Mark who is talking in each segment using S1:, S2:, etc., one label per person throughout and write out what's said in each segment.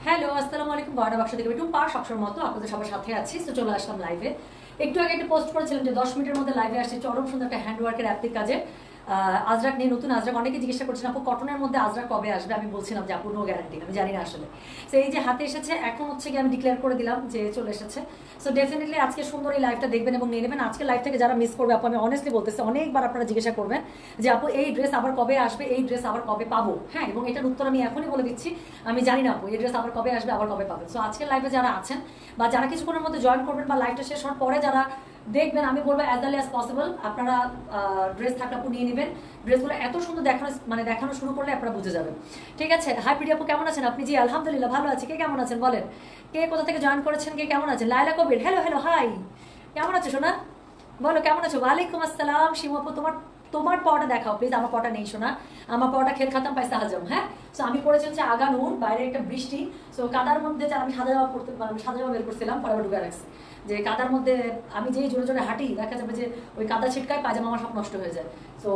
S1: Hello, আসসালামু আলাইকুম। গয়না বাক্স থেকে একটু সবসময় মতো আপনাদের সবার সাথে আছি। তো চলে আসলাম লাইভে। একটু আগে একটা পোস্ট করেছিলাম যে 10 মিনিটের মধ্যে লাইভে আসছে চরম সুন্দর একটা হ্যান্ডওয়ার্কের অ্যাপ্লিক কাজে আজরাক নিয়ে, নতুন আজরাক। অনেকে জিজ্ঞাসা করছিলাম আপু কটনের মধ্যে আজরাক কবে আসবে। আমি বলছিলাম যে আপু নো গ্যারান্টি, আমি জানি না আসলে। তো এই যে হাতে এসেছে, এখন হচ্ছে কি আমি ডিক্লেয়ার করে দিলাম যে চলে এসেছে। সো ডেফিনেটলি আজকে সুন্দর এই লাইভটা দেখবেন এবং নিয়ে নেবেন। আজকে লাইভ থেকে যারা মিস করবে আপু, আমি অনেস্টলি বলতেছি, অনেকবার আপনারা জিজ্ঞাসা করবেন যে আপু এই ড্রেস আবার কবে আসবে, এই ড্রেস আবার কবে পাবো। হ্যাঁ, এবং এটার উত্তর আমি এখনই বলে দিচ্ছি, আমি জানি না আপু এই ড্রেস আবার কবে আসবে, আবার কবে পাবেন। সো আজকের লাইভে যারা আছেন বা যারা কিছুক্ষণের মধ্যে জয়েন করবেন বা লাইভটা শেষ হওয়ার পরে যারা দেখবেন, আমি বলবো অ্যাজ আর্লি অ্যাজ পসিবল আপনারা ড্রেস থাকলে আপু নিয়ে নেবেন। ড্রেসগুলো এত সুন্দর দেখানো শুরু করলে আপনারা বুঝে যাবেন। ঠিক আছে। হাই প্রিয়া আপু, কেমন আছেন আপনি? জি আলহামদুলিল্লাহ ভালো আছি। কে কেমন আছেন বলেন? কে কোথা থেকে জয়েন করেছেন, কে কেমন আছেন? লায়লা কবির, হ্যালো হ্যালো, হাই, কেমন আছো সোনা? বলো কেমন আছো? ওয়ালাইকুম আসসালাম। শিমু আপু, তোমার পাওয়াটা দেখাও প্লিজ। আমার পাওয়াটা নেই শোনা, আমার পাওয়াটা খেল খাতাম পাইসা হাজম। হ্যাঁ, সো আমি পড়েছি হচ্ছে আগানুর, বাইরে একটা বৃষ্টি। সো কাদার মধ্যে আমি সাদা জামা বের করছিলাম, পরে আবার ঢুকে রাখছি যে কাদার মধ্যে আমি যেই জোরে জোরে হাঁটি, দেখা যাবে যে ওই কাদা ছিটকায় পায়জামা আমার সব নষ্ট হয়ে যায়। সো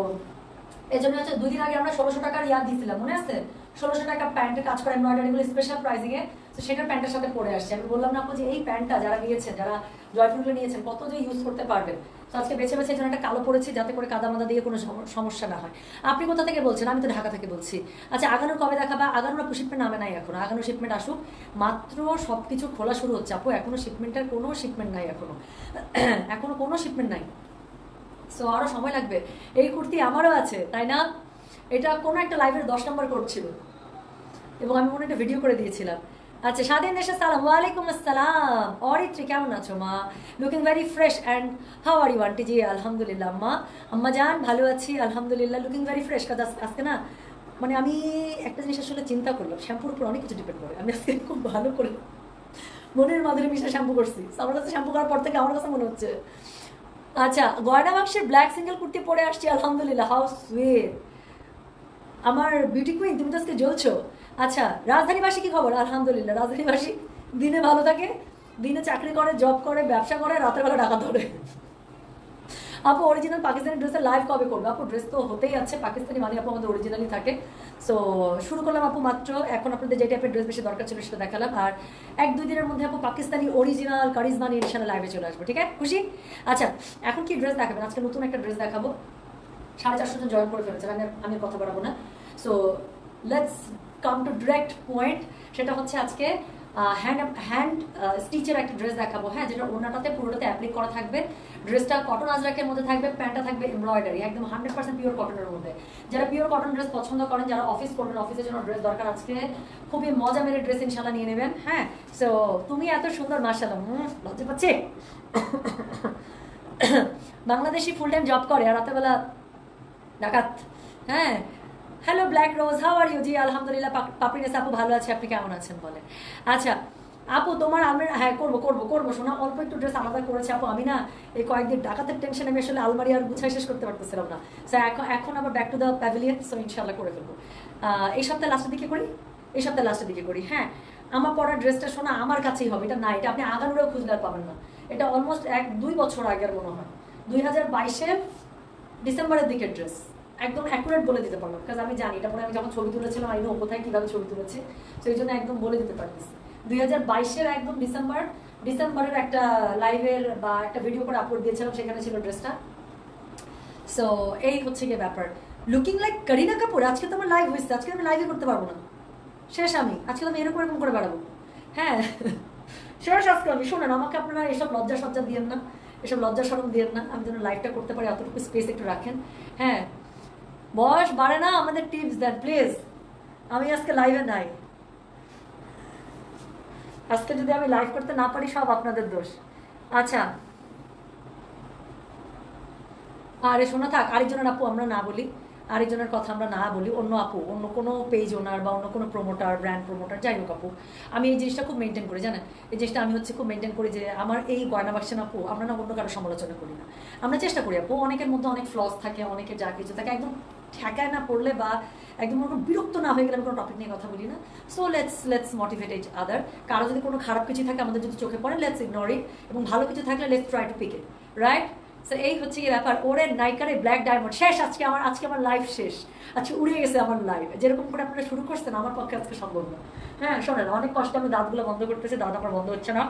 S1: এই জন্য হচ্ছে 2 দিন আগে আমরা 1600 টাকার ইয়াদ দিয়েছিলাম, মনে আছে? 1600 টাকা প্যান্টের কাজ করে এমব্রয়ডারিগুলো স্পেশাল প্রাইসিং এ। তো সেটার প্যান্টের সাথে পরে আসছে। আমি বললাম না আপু যে এই প্যান্টটা যারা নিয়েছেন, যারা জয়পুরগুলো নিয়েছেন, কত যে ইউজ করতে পারবেন। তো আজকে বেছে বেছে এই জন্য একটা কালো পড়েছি, যাতে করে কাদা মাদা দিয়ে কোনো সমস্যা না হয়। আপনি কোথা থেকে বলছেন? আমি তো ঢাকা থেকে বলছি। আচ্ছা, আগানোর কবে দেখাবা? আগানোর আপু শিপমেন্ট নামে নাই এখনো। আগানোর শিপমেন্ট আসুক, মাত্র সবকিছু খোলা শুরু হচ্ছে আপু। এখনো শিপমেন্টের কোনো শিপমেন্ট নাই, এখনো কোনো শিপমেন্ট নাই। সো আরো সময় লাগবে। এই কুর্তি আমারও আছে, তাই না? এটা কোনো একটা লাইভের 10 নম্বর করছিল এবং আমি মনে একটা ভিডিও করে দিয়েছিলাম। আচ্ছা, স্বাধীন দেশের সালাম। ওয়ালাইকুম আসসালাম। অরিত্রী, কেমন আছো মা? Looking very fresh and how are you aunty? জি আলহামদুলিল্লাহ আম্মা জান ভালো আছি আলহামদুলিল্লাহ। Looking very fresh. কাজ আজকে না, মানে আমি একটা জিনিস আসলে চিন্তা করলাম, শ্যাম্পুর উপর অনেক কিছু ডিপেন্ড করে। আমি আজকে খুব ভালো করে মনের মাধুরী মিশে শ্যাম্পু করছি। আমার কাছে শ্যাম্পু করার পর থেকে আমার কাছে মনে হচ্ছে। আচ্ছা, গয়না বাক্সের ব্ল্যাক সিঙ্গেল কুর্তি পরে আসছি আলহামদুলিল্লাহ। হাউ সুইট আমার বিউটি কুইন, তুমি তো আজকে জ্বলছো। আচ্ছা, রাজধানীবাসী কি খবর? আলহামদুলিল্লাহ, রাজধানীবাসী দিনে ভালো থাকে, দিনে চাকরি করে, জব করে, ব্যবসা করে, রাতের বেলা টাকা ধরে। আপু অরিজিনাল পাকিস্তানি ড্রেসের লাইভ কবে করবো? আপু ড্রেস তো হতেই আছে, পাকিস্তানি মানে আপু আমাদের অরিজিনালি থাকে। সো শুরু করলাম আপু মাত্র। এখন আপনাদের যে টাইপের ড্রেস বেশি দরকার ছিল সেটা দেখালাম। আর 1-2 দিনের মধ্যে আপু পাকিস্তানি অরিজিনাল কারিজমা নিয়ে ইনশাল্লাহ লাইভে চলে আসবো। ঠিক আছে, খুশি? আচ্ছা, এখন কি ড্রেস দেখাবেন? আজকে নতুন একটা ড্রেস দেখাবো। 450 জন জয়েন করে ফেলেছে, আমি কথা বাড়াবো না। So let's come to direct point. সেটা হচ্ছে আজকে হ্যান্ড স্টিচের একটা ড্রেস দেখাবো। হ্যাঁ, যেটা ওনাটাতে পুরোটাতে অ্যাপ্লিক করা থাকবে। ড্রেসটা কটন আজরাকের মধ্যে থাকবে, প্যান্টটা থাকবে এমব্রয়ডারি, একদম 100% পিওর কটনের মধ্যে। যারা পিওর কটন ড্রেস পছন্দ করেন, যারা অফিস করবেন, অফিসের জন্য ড্রেস দরকার, আজকে খুবই মজা মেরে ড্রেস ইনশাল্লাহ নিয়ে নেবেন। হ্যাঁ, সো তুমি এত সুন্দর, মাশাআল্লাহ, লজ্জা পাচ্ছে। বাংলাদেশি ফুল টাইম জব করে আর রাতেবেলা ডাকাত। হ্যাঁ, hello Black Rose, how are you? জি আলহামদুলিল্লাহ। পাপড়িনেস আপু ভালো আছে, আপনি কেমন আছেন বলেন? আচ্ছা আপু, তোমার আলমারি, হ্যাঁ করবো শোনা। অল্প একটু ড্রেস আলাদা করেছে আপু। আমি না এই কয়েকদিন ডাকাতের টেনশন, আমি আসলে আলমারি আর গুছাই শেষ করতে পারতেছিলাম না। সো এখন আবার back to the pavilion. So ইনশাল্লাহ করে ফেলবো। এই সপ্তাহে লাস্টের দিকে করি। হ্যাঁ, আমার পরা ড্রেসটা শোনা আমার কাছেই হবে, এটা না, এটা আপনি আগানোরেও খুঁজলে আর পাবেন না। এটা অলমোস্ট 1-2 বছর আগের মনে হয়, 2022-এর ডিসেম্বরের দিকের ড্রেস। একদম অ্যাকুরেট বলে দিতে পারবো, কারণ আমি জানি এটা পরে আমি যখন ছবি তুলেছিলাম, আমি কোথায় কীভাবে ছবি তুলেছি, সেই জন্য একদম বলে দিতে পারতেছি। 2022-এর একদম ডিসেম্বরের একটা লাইভের বা একটা ভিডিও করে আপলোড দিয়েছিলাম, সেখানে ছিল ড্রেসটা। সো এই হচ্ছে গিয়ে ব্যাপার। Looking like Kareena Kapoor. আজকে তো আমার লাইভ হয়েছে, আজকে আমি লাইভে করতে পারবো না, শেষ। আমি আজকে আমি এরকম করে বেড়াবো। হ্যাঁ, শেষ আজকে আমি। শোনেন, আমাকে আপনারা এসব লজ্জা সজ্জা দিয়েন না, এসব লজ্জা সরম দিয়েন না। আমি যেন লাইভটা করতে পারি, অতটুকু স্পেস একটু রাখেন। হ্যাঁ, বয়স বাড়ে না, আমাদের টিপস দেন প্লিজ। আমি আজকে লাইভে নাই। আজকে যদি আমি লাইভ করতে না পারি, সব আপনাদের দোষ। আচ্ছা, আরে শোনা থাক, আরেকজনের আপু আমরা না বলি, আরেকজনের কথা আমরা না বলি। অন্য আপু, অন্য কোনো পেজ ওনার বা অন্য কোনো প্রমোটার, ব্র্যান্ড প্রমোটার, যাই হোক আপু, আমি এই জিনিসটা খুব মেনটেন করি, জানেন? এই জিনিসটা আমি হচ্ছে খুব মেনটেন করি যে আমার এই গয়না বাক্সেন আপু, আমরা না অন্য কারো সমালোচনা করি না। আমরা চেষ্টা করি আপু, অনেকের মধ্যে অনেক ফ্লস থাকে, অনেকের যা কিছু থাকে, একদম ঠেকায় না পড়লে বা একদম কোনো বিরক্ত না হয়ে গেলে আমি কোনো টপিক নিয়ে কথা বলি না। So let's motivate each other. কারো যদি কোনো খারাপ কিছু থাকে আমাদের যদি চোখে পড়ে, লেটস ইগনোর ইট, এবং ভালো কিছু থাকলে let's try to pick it, right? So এই হচ্ছে কি ব্যাপার। ওরে নাইকারে ব্ল্যাক ডায়মন্ড শেষ, আজকে আমার লাইফ শেষ, আজকে উড়ে গেছে আমার লাইফ। যেরকম করে আপনারা শুরু করছেন আমার পক্ষে আজকে সম্ভব না। হ্যাঁ শোনেন, অনেক কষ্ট আমি দাঁতগুলো বন্ধ করতেছি, দাঁত আমার বন্ধ হচ্ছে না,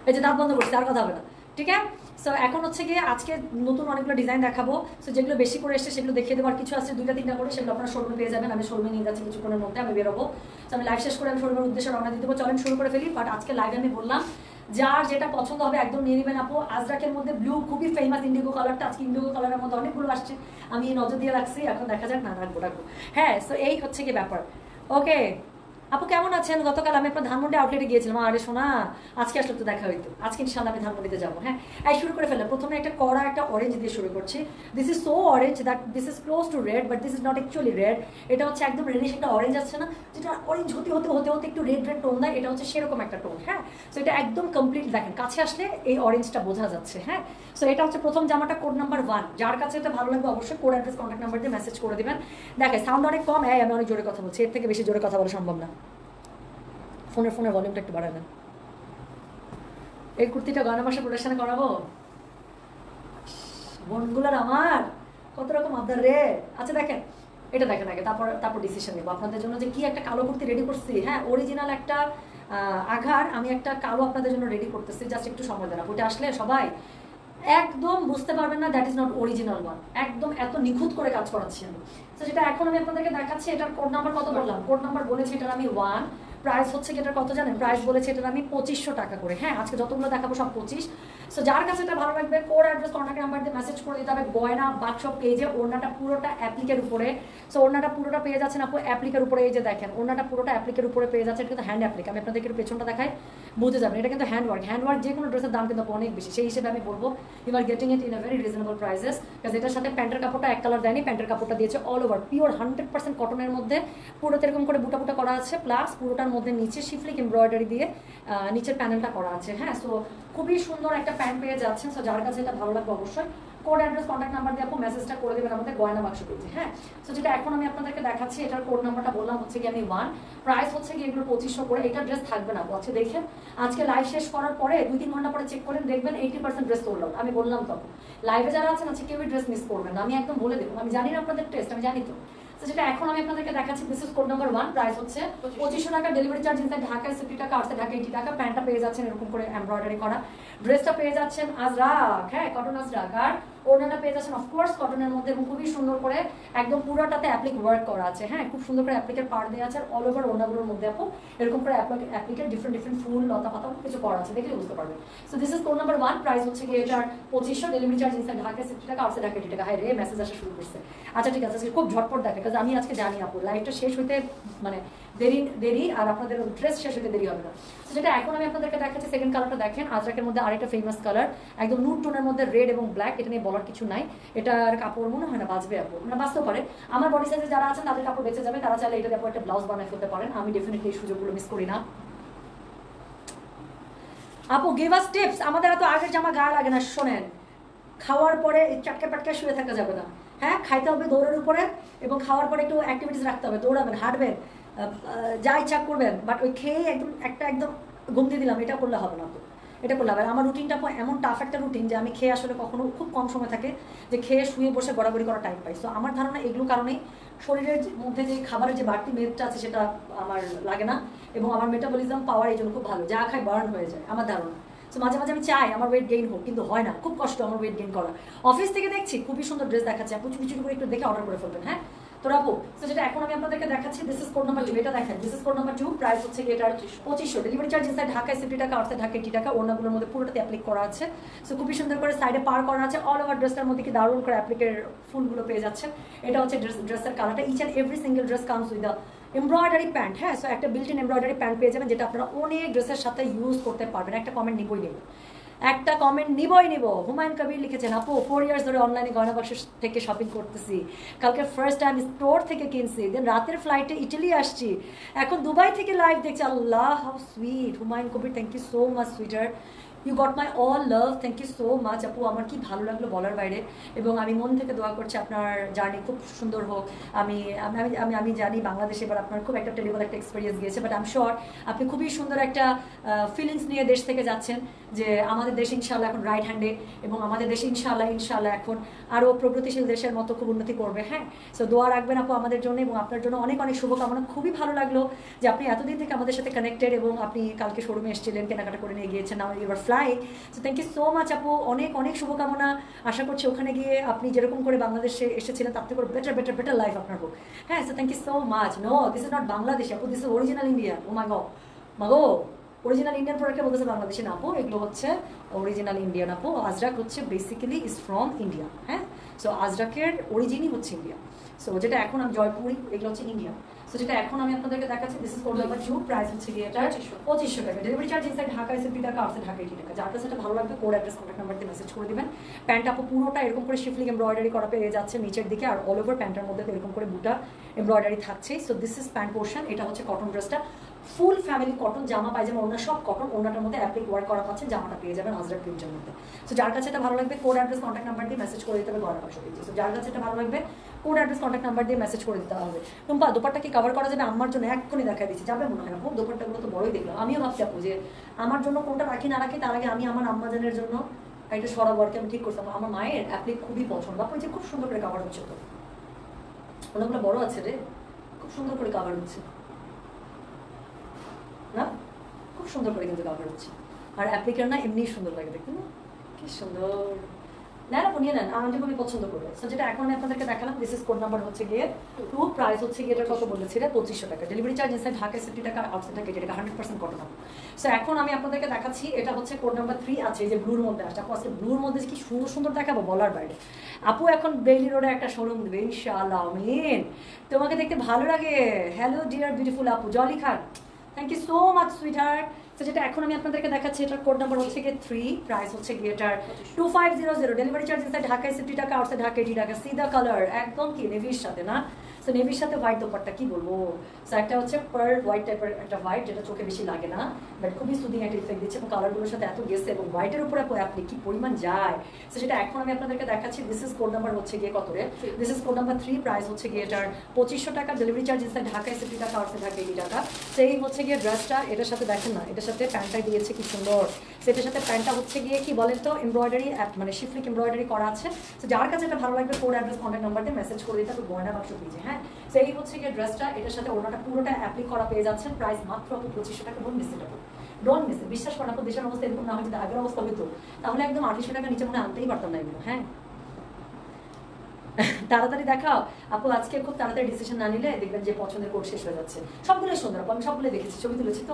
S1: এই যে দাঁত বন্ধ করছি, আর কথা হবে না, ঠিক আছে। সো এখন হচ্ছে গিয়ে আজকে নতুন অনেকগুলো ডিজাইন দেখাবো। সো যেগুলো বেশি করে এসছে সেগুলো দেখিয়ে দেবো, আর কিছু আছে 2-3টা করে, সেগুলো আপনারা শোরুমে পেয়ে যাবেন। আমি শোরুমে নিয়ে যাচ্ছি কিছুক্ষণের মধ্যে, আমি বেরোবো। সো আমি লাইভ শেষ করে আমি শোরুমের উদ্দেশ্যে রওনা দিতে দেবো। চলেন শুরু করে ফেলি। বাট আজকে লাইভে আমি বললাম যার যেটা পছন্দ হবে একদম নিয়ে নেবেন আপু। আজরাকের মধ্যে ব্লু খুবই ফেমাস, ইন্ডিগো কালারটা আজকে ইন্ডিগো কালারের মধ্যে অনেকগুলো আসছে, আমি নজর দিয়ে রাখছি, এখন দেখা যাক, না রাখবো। হ্যাঁ সো এই হচ্ছে কি ব্যাপার। ওকে আপু কেমন আছেন? গতকাল আমি আপনার ধানমন্ডি আউটলেটে গিয়েছিলাম। আরে শোনা, আজকে আসলে তো দেখা হইতো, আজকে ইনশাল্লাহ আমি ধানমন্ডিতে যাবো। হ্যাঁ এই শুরু করে ফেললাম। প্রথমে একটা কড়া একটা অরেঞ্জ দিয়ে শুরু করছি। This is so orange that this is close two red, but this is not actually red. এটা হচ্ছে একদম রেডিশ একটা অরেঞ্জ আছে না, যেটা অরেঞ্জ হতে হতে হতে হতে একটু রেড রেড টোন দেয়, এটা হচ্ছে সেরকম একটা টোন। হ্যাঁ সো এটা একদম কমপ্লিট, দেখেন কাছে আসলে এই অরেঞ্জটা বোঝা যাচ্ছে। হ্যাঁ সো এটা হচ্ছে প্রথম জামাটা, কোড নাম্বার 1। যার কাছে এটা ভালো লাগবে অবশ্যই কোড অ্যাড্রেস কন্ট্যাক্ট নাম্বার দিয়ে মেসেজ করে দেবেন। দেখেন সাউন্ড অনেক কম, আমি অনেক জোরে কথা বলছি, এর থেকে বেশি জোরে কথা বলা সম্ভব না। ফোনের ভলিউমটা একটু বাড়াবেন। এই কুর্তিটা গয়না মাসে প্রোডাকশনে করাবো বোনগুলোর, আমার কত রকম আবদার রে। আচ্ছা দেখেন এটা দেখেন আগে, তারপর ডিসিশন নেবো আপনাদের জন্য যে কি একটা কালো কুর্তি রেডি করছি। হ্যাঁ অরিজিনাল একটা আঘার আমি একটা কালো আপনাদের জন্য রেডি করতেছি, জাস্ট একটু সময় দেন। ওটা আসলে সবাই একদম বুঝতে পারবেন না that is not original one, একদম এত নিখুঁত করে কাজ করাচ্ছি আমি। তো যেটা এখন আমি আপনাদেরকে দেখাচ্ছি, এটার কোড নাম্বার কত বললাম? কোড নাম্বার বলেছি এটার আমি 1। প্রাইস হচ্ছে এটার কত জানেন? প্রাইস বলেছে এটার আমি 2500 টাকা করে। হ্যাঁ আজকে যতগুলো দেখাবো সব 25। সো যার কাছে এটা ভালো লাগবে কোড অ্যাড্রেস কন্ট্যাক্ট নাম্বার দিয়ে মেসেজ করে দিতে হবে। গয়না বাক্স পেজে ওড়নাটা পুরোটা অ্যাপ্লিকের উপরে। সো ওড়নাটা পুরোটা পেয়ে যাচ্ছেন আপু অ্যাপ্লিকের উপরে। এই যে দেখেন ওড়নাটা পুরোটা অ্যাপ্লিকের উপরে পেয়ে যাচ্ছে, এটা কিন্তু হ্যান্ড অ্যাপ্লিক। আমি আপনাদেরকে একটু পেছনটা দেখাই, বুঝে যাবেন এটা কিন্তু হ্যান্ডওয়ার্ক। যে কোনো ড্রেসের দাম কিন্তু অনেক বেশি, সেই হিসেবে আমি বলবো you are getting it in a very reasonable prices. কারণ এটার সাথে প্যান্টের কাপড়টা এক কালার দেয়নি, প্যান্টের কাপড়টা দিয়েছে অল ওভার পিওর 100% কটনের মধ্যে, পুরোতে এরকম করে বুটা বুটা করা আছে, প্লাস পুরোটার মধ্যে নিচে শিফলিক এমব্রয়ডারি দিয়ে নিচের প্যানেলটা করা আছে। হ্যাঁ সো খুবই সুন্দর একটা প্যান্ট পেয়ে যাচ্ছেন। সো যার কাছে এটা ভালো লাগবে অবশ্যই কোড অ্যাড্রেস কন্ট্যাক্ট নাম্বার দিয়ে আপু মেসেজটা করে দেবেন আমাদের গয়না বাক্স পেজে। হ্যাঁ সো যেটা এখন আমি আপনাদেরকে দেখাচ্ছি, এটার কোড নাম্বারটা বললাম হচ্ছে কি আমি 1। প্রাইস হচ্ছে কি এগুলো 2500 করে। এটা ড্রেস থাকবে না আজকে, দেখেন আজকে লাইভ শেষ করার পরে 2-3 ঘন্টা পরে চেক করেন, দেখবেন 80% ড্রেস সোল্ড আউট। আমি বললাম তখন লাইভে যারা আছেন আজকে কেউই ড্রেস মিস করবেন না, আমি একদম বলে দেবো। আমি জানি না আপনাদের টেস্ট, আমি জানি তো। তো যেটা এখন আমি আপনাদেরকে দেখাচ্ছি this is code number 1। Price হচ্ছে 2500 টাকা। ডেলিভারি চার্জ ইনসাইড ঢাকায় 60 টাকা, আউটসাইড ঢাকা 80 টাকা। প্যান্টটা পেয়ে যাচ্ছেন এরকম করে এমব্রয়ডারি করা, ড্রেসটা পেয়ে যাচ্ছেন আজরাক, হ্যাঁ কটন আজরাক। আর ওড়নাটা পেয়ে যাচ্ছেন অফকোর্স কটনের মধ্যে, এবং খুবই সুন্দর করে একদম পুরোটাতে অ্যাপ্লিক ওয়ার্ক করা আছে। হ্যাঁ খুব সুন্দর করে অ্যাপ্লিকের পার্ট দেওয়া আছে, অল ওভার ওড়নাগুলোর মধ্যে আপু এরকম করে অ্যাপ্লিকের ডিফারেন্ট ফুল লতা পাতা কিছু করা আছে, দেখলে বুঝতে পারবেন। So this is code number 1। Price হচ্ছে কি এটার 2500। ডেলিভারি চার্জ ইনসাইড ঢাকা 60 টাকা, আউটসাইড ঢাকা 80 টাকা। হাই রে মেসেজ আসা শুরু করছে। আচ্ছা ঠিক আছে, খুব ঝটপট দেখে, কারণ আমি আজকে জানি আপু লাইভটা শেষ হইতে মানে দেরি, আর আপনাদের ড্রেস শেষ হতে দেরি হবে না। তো যেটা এখন আমি আপনাদেরকে দেখাচ্ছি সেকেন্ড কালারটা দেখেন, আজরাকের মধ্যে আরেকটা ফেমাস কালার, একদম নুড টোনের মধ্যে রেড এবং ব্ল্যাক। এটা নিয়ে বলার কিছু নাই, এটার কাপড় মনে হয় না বাঁচবে আপু, মানে বাঁচতেও পারে। আমার বডি সাইজে যারা আছেন তাদের কাপড় বেঁচে যাবে, তারা চাইলে এটা দিয়ে একটা ব্লাউজ বানায় ফেলতে পারেন। আমি ডেফিনেটলি এই সুযোগগুলো মিস করি না। আপু গিভ আস টিপস। আমাদের এত আগের জামা গায়ে লাগে না। শোনেন খাওয়ার পরে চাটকে পাটকে শুয়ে থাকা যাবে না। হ্যাঁ খাইতে হবে দৌড়ের উপরে, এবং খাওয়ার পরে একটু অ্যাক্টিভিটিস রাখতে হবে, দৌড়াবেন, হাঁটবেন, যা ইচ্ছা করবেন। বাট ওই খেয়ে একদম ঘুম দিয়ে দিলাম এটা করলে হবে না তো, এটা করলে হবে। আমার রুটিনটা এমন টাফ একটা রুটিন যে আমি খেয়ে আসলে কখনো খুব কম সময় থাকে যে খেয়ে শুয়ে বসে গড়াগড়ি করার টাইম পাই। সো আমার ধারণা এগুলো কারণেই শরীরের মধ্যে যে খাবারের যে বাড়তি মেদটা আছে সেটা আমার লাগে না, এবং আমার মেটাবলিজম পাওয়ার এই জন্য খুব ভালো, যা খাই বার্ন হয়ে যায় আমার ধারণা। সো মাঝে মাঝে আমি চাই আমার ওয়েট গেইন হোক, কিন্তু হয় না, খুব কষ্ট আমার ওয়েট গেইন করা। অফিস থেকে দেখছি খুবই সুন্দর ড্রেস দেখাচ্ছে, আপু চুপি চুপি করে একটু দেখে অর্ডার করে ফেলবেন। হ্যাঁ তো আপু তো যেটা এখন আমি আপনাদেরকে দেখাচ্ছি দিস ইজ কোড নাম্বার 2। এটা দেখেন this is code number 2। Price হচ্ছে কি এটার 2500। ডেলিভারি চার্জ ইনসাইড ঢাকায় 60 টাকা, আউটসাইড ঢাকা 80 টাকা। ওড়নাগুলোর মধ্যে পুরোটাতে অ্যাপ্লিক করা আছে। সো খুবই সুন্দর করে সাইডে পার করা আছে, অল ওভার ড্রেসটার মধ্যে কি দারুণ করে অ্যাপ্লিকের ফুলগুলো পেয়ে যাচ্ছেন। এটা হচ্ছে ড্রেসের কালারটা। Each and every single dress comes with the embroidery pant. হ্যাঁ সো একটা বিল্ট ইন এমব্রয়ডারি প্যান্ট পেয়ে যাবেন, যেটা আপনারা অনেক ড্রেসের সাথে ইউজ করতে পারবেন। একটা কমেন্ট নিবই নেব, একটা কমেন্ট নিবই নিব। হুমায়ুন কবির লিখেছেন আপু 4 ইয়ার্স ধরে অনলাইনে গয়না বাক্স থেকে শপিং করতেছি, কালকে ফার্স্ট টাইম স্টোর থেকে কিনছি, দেন রাতের ফ্লাইটে ইটালি আসছি, এখন দুবাই থেকে লাইভ দেখছি। আল্লাহ how sweet. Humayun Kabir thank you so much sweeter. You got my all love, thank you so much আপু। আমার কি ভালো লাগলো বলার বাইরে, এবং আমি মন থেকে দোয়া করছি আপনার জার্নি খুব সুন্দর হোক। আমি আমি আমি আমি জানি বাংলাদেশে এবার আপনার খুব একটা টেরিবল একটা এক্সপিরিয়েন্স গিয়েছে, বাট আই এম শিওর আপনি খুবই সুন্দর একটা ফিলিংস নিয়ে দেশ থেকে যাচ্ছেন যে আমাদের দেশ ইনশাআল্লাহ এখন রাইট হ্যান্ডে, এবং আমাদের দেশ ইনশাআল্লাহ এখন আরও প্রগতিশীল দেশের মতো খুব উন্নতি করবে। হ্যাঁ, সো দোয়া রাখবেন আপু আমাদের জন্য, এবং আপনার জন্য অনেক অনেক শুভকামনা। খুবই ভালো লাগলো যে আপনি এতদিন থেকে আমাদের সাথে কানেক্টেড, এবং আপনি কালকে শোরুমে এসেছিলেন, কেনাকাটা করে নিয়ে গিয়েছেন, now you are fly. So thank you so much আপু, অনেক অনেক শুভকামনা। আশা করছি ওখানে গিয়ে আপনি যেরকম করে বাংলাদেশে এসেছিলেন তার থেকে বেটার লাইফ আপনার হোক। হ্যাঁ, so thank you so much. No, this is not Bangladesh আপু, দিস ইজ অরিজিনাল ইন্ডিয়া। ও মাগো অরিজিনাল ইন্ডিয়ান প্রোডাক্টে বলতেছে বাংলাদেশে না আপু, এগুলো হচ্ছে অরিজিনাল ইন্ডিয়ান আপু। আজরাক হচ্ছে বেসিক্যালি ইজ ফ্রম ইন্ডিয়া। হ্যাঁ, সো আজরাকের অরিজিনই হচ্ছে ইন্ডিয়া। সো যেটা এখন আমি জয়পুরি, এগুলো হচ্ছে ইন্ডিয়া। সো যেটা এখন আমি আপনাদেরকে দেখাচ্ছি, this is code number 2, price হচ্ছে গিয়ে এটা 2500 টাকা। ডেলিভারি চার্জ ইনসাইড ঢাকা 60 টাকা, আউটসাইড ঢাকা 80 টাকা। যার কাছে এটা ভালো লাগবে কোড অ্যাড্রেস কন্ট্যাক্ট নাম্বার দিয়ে মেসেজ করে দিবেন। প্যান্ট আপু পুরোটা এরকম করে শিফলিং এমব্রয়ডারি করা পেয়ে যাচ্ছে নিচের দিকে, আর অল ওভার প্যান্টের মধ্যে এরকম করে বুটা এমব্রয়ডারি থাকছে। So this is pant portion. এটা হচ্ছে কটন ড্রেসটা, ফুল ফ্যামিলি কটন, জামা পায়জামা ওনা সব কটন। ওনাটার মধ্যে অ্যাপ্লিক ওয়ার্ক করা পাচ্ছেন, জামাটা পেয়ে যাবেন আজরাক প্রিন্টের মধ্যে। সো যার কাছে এটা ভালো লাগবে কোড অ্যাড্রেস কন্ট্যাক্ট নাম্বার দিয়ে মেসেজ করে দিতে হবে গড়া 500 কেজি। সো যার কাছে এটা ভালো লাগবে কোড অ্যাড্রেস কন্ট্যাক্ট নাম্বার দিয়ে মেসেজ করে দিতে হবে। টুম্পা দোপাট্টা কি কভার করা যাবে? আমার জন্য এক্ষুনি দেখাই দিচ্ছি, যাবে মনে হয় আপু? দোপাট্টাগুলো তো বড়ই দেখলাম। আমিও ভাবছি আপু যে আমার জন্য কোনটা রাখি না রাখি, তার আগে আমি আমার আম্মাজানের জন্য একটা সরাবরকে আমি ঠিক করতাম। আমার মায়ের অ্যাপ্লিক খুবই পছন্দ আপু, যে খুব সুন্দর করে কভার হচ্ছে, তো ওনাগুলো বড় আছে রে, খুব সুন্দর করে কভার হচ্ছে না, খুব সুন্দর করে কিন্তু কভার হচ্ছে। আর অ্যাপ্লিকার না এমনি সুন্দর লাগে দেখতে না, কি সুন্দর। না না নিয়ে নেন, আমি খুবই পছন্দ করবে। সো যেটা এখন আমি আপনাদেরকে দেখালাম, দিস ইজ কোড নাম্বার হচ্ছে গিয়ে 2, প্রাইস হচ্ছে গিয়ে এটা কত বলেছিলে 2500 টাকা। ডেলিভারি চার্জ ইনসাইড ঢাকা 60 টাকা, আউটসাইড ঢাকা 80 টাকা, 100% কটন। সো এখন আমি আপনাদেরকে দেখাচ্ছি, এটা হচ্ছে কোড নাম্বার 3 আছে, এই যে ব্লুর মধ্যে আসছে। আপু আজকে ব্লুর মধ্যে কি সুন্দর সুন্দর দেখাবো বলার বাইরে। আপু এখন বেইলি রোডে একটা শোরুম দেবে ইনশাআল্লাহ, আমিন। তোমাকে দেখতে ভালো লাগে। হ্যালো ডিয়ার বিউটিফুল আপু Jolly Khan, thank you so much sweetheart. তো যেটা এখন আমি আপনাদেরকে দেখাচ্ছি, এটার কোড নাম্বার হচ্ছে গিয়ে 3, প্রাইস হচ্ছে গিয়ে এটার 2500। ডেলিভারি চার্জ ইনসাইড ঢাকায় 60 টাকা, আউটসাইড ঢাকা 80 টাকা। সি দ্য কালার, একদম কি নেভির সাথে না। সো নেভির সাথে হোয়াইট দোপাট্টা, কি বলবো। সো একটা হচ্ছে পার্ল হোয়াইট টাইপের একটা হোয়াইট, যেটা চোখে বেশি লাগে না, বাট খুবই সুদিং একটা ইফেক্ট দিচ্ছে, এবং কালারগুলোর সাথে এত গেছে, এবং হোয়াইটের উপরে আপনি কি পরিমাণ যায়। সো সেটা এখন আমি আপনাদেরকে দেখাচ্ছি। দিস ইজ কোড নাম্বার হচ্ছে গিয়ে কত রে, this is code number 3, price হচ্ছে গিয়ে এটার 2500 টাকা। ডেলিভারি চার্জ ইনসাইড ঢাকায় 60 টাকা, আউটসাইড ঢাকা 80 টাকা। সেই হচ্ছে গিয়ে ড্রেসটা, এটার সাথে দেখেন না, এটার সাথে প্যান্টটা দিয়েছে কি সুন্দর। সেটার সাথে প্যান্টটা হচ্ছে গিয়ে কি বলেন তো এমব্রয়ডারি, মানে শিফলিক এমব্রয়ডারি করা আছে। তো যার কাছে এটা ভালো লাগবে কোড অ্যাড্রেস কন্ট্যাক্ট নাম্বার দিয়ে মেসেজ করে দিতে হবে গয়না বাক্স পেজে। হ্যাঁ, সেই হচ্ছে গিয়ে ড্রেসটা, এটার সাথে ওনাটা পুরোটা অ্যাপ্লিক করা পেয়ে যাচ্ছেন। প্রাইস মাত্র 2500 টাকা। ডোন্ট মিস ইট আপু, ডোন্ট মিস ইট। বিশ্বাস করেন আপু, দেশের অবস্থা এরকম না হয়, যদি আগের অবস্থা হইতো তাহলে একদম 2800 টাকা নিচে মনে আনতেই পারতাম না এগুলো। হ্যাঁ, তাড়াতাড়ি দেখাও আপু, আজকে খুব তাড়াতাড়ি ডিসিশন না নিলে দেখবেন যে পছন্দের কোড শেষ হয়ে যাচ্ছে। সবগুলোই সুন্দর আপু, আমি সবগুলো দেখেছি, ছবি তুলেছি। তো